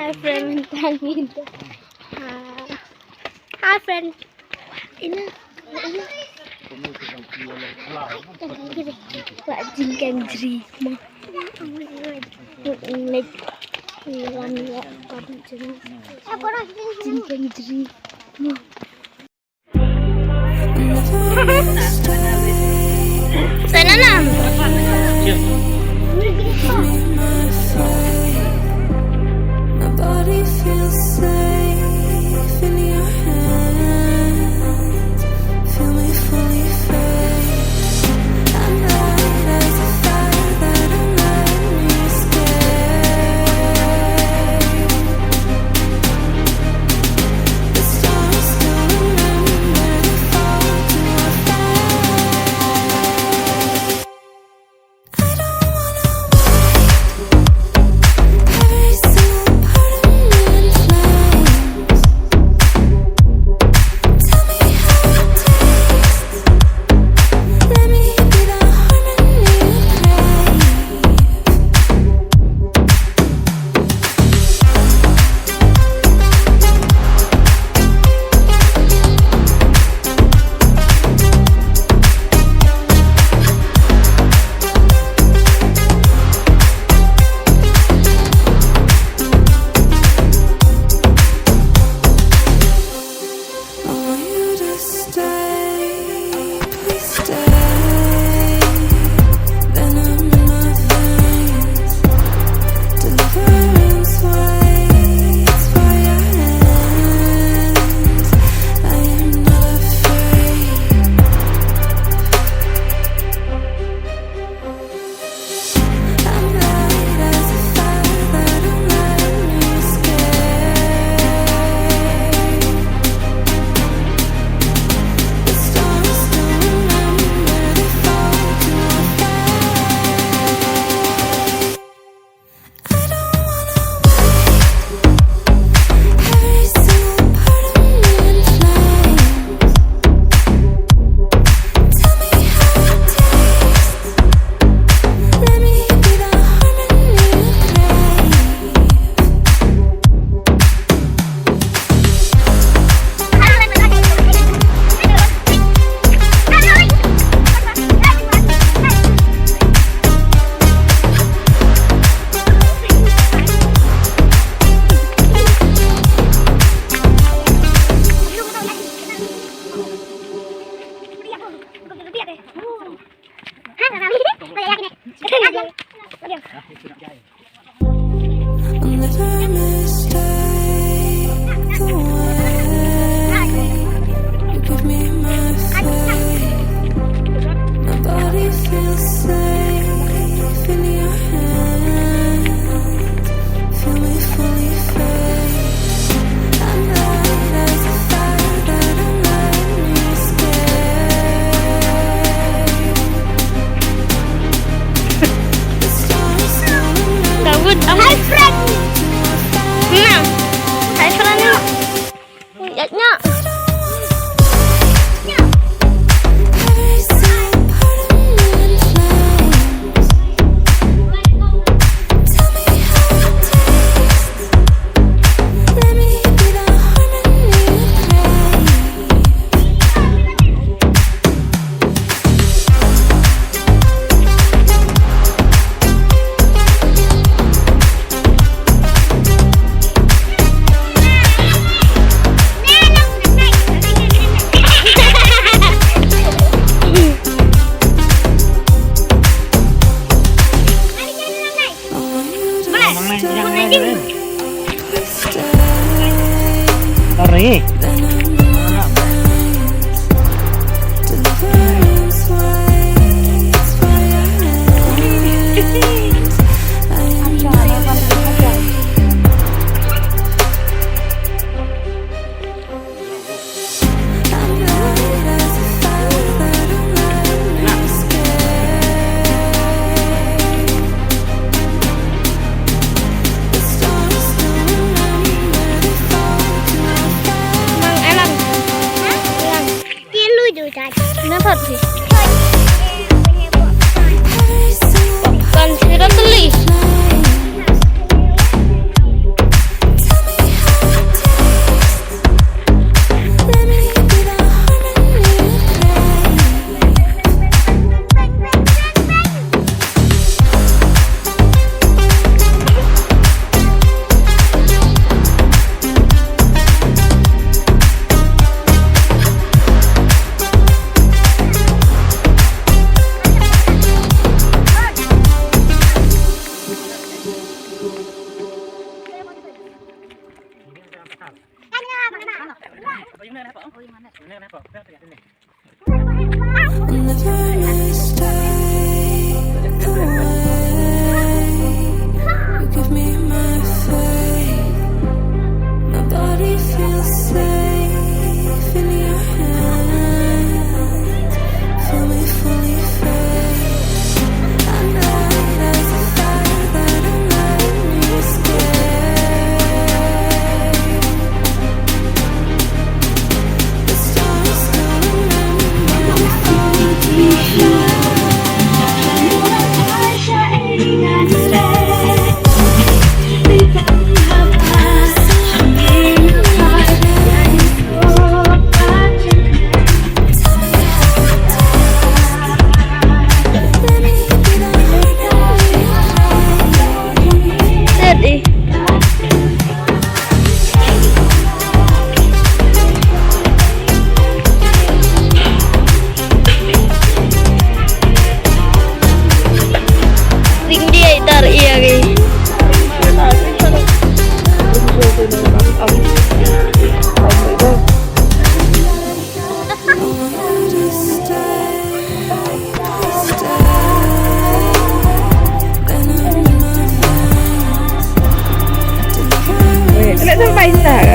Hi friend, Hi friend. Ini. Pak jingkang jeri mah. Nek lam ya kan jingkang jeri mah. Sana na. My body feels safe in your hands. Feel me fully face. I'm light as a fire that I'm letting you escape. The stars still remember to fall to our face. I don't wanna every single part of me in flames. Tell me how it tastes. Let me be the harmony you crave. I want you to stay, please stay. Venom in my veins, deliverance waits for your hands. I am not afraid. I'm light as a fire that I'm letting you escape. The stars still remember to fall to our face. I don't wanna every single part of me in flames. Tell me how it tastes. Let me be the harmony you I'll never mistake the way you give me my faith. My body feels safe in your hands. Feel me fully face. I'm light as a fire that I'm letting you escape. The stars still remember. Gawud. Hi friend. Nah. Hi friend. Lihatnya. Every single part of me in flames. Tell me how it tastes. Let me be the harmony you crave. I want you to stay. Sorry. Venom in my veins. Deliverance waits for your hands. I am not afraid. I'm light as a fire that I'm letting you escape. The stars still remember to fall to our face. Mang Elang. Elang. Dia lucu tadi. Kenapa sih? Every single Bukan sirap beli. flame. may stay the way you give me my faith. My body feels safe in your hands. Feel me fully fade. I'm light as a fire that don't let me escape. The stars still remember we fall to Sedih. Ring dia itar iya guys. Ini sampai sana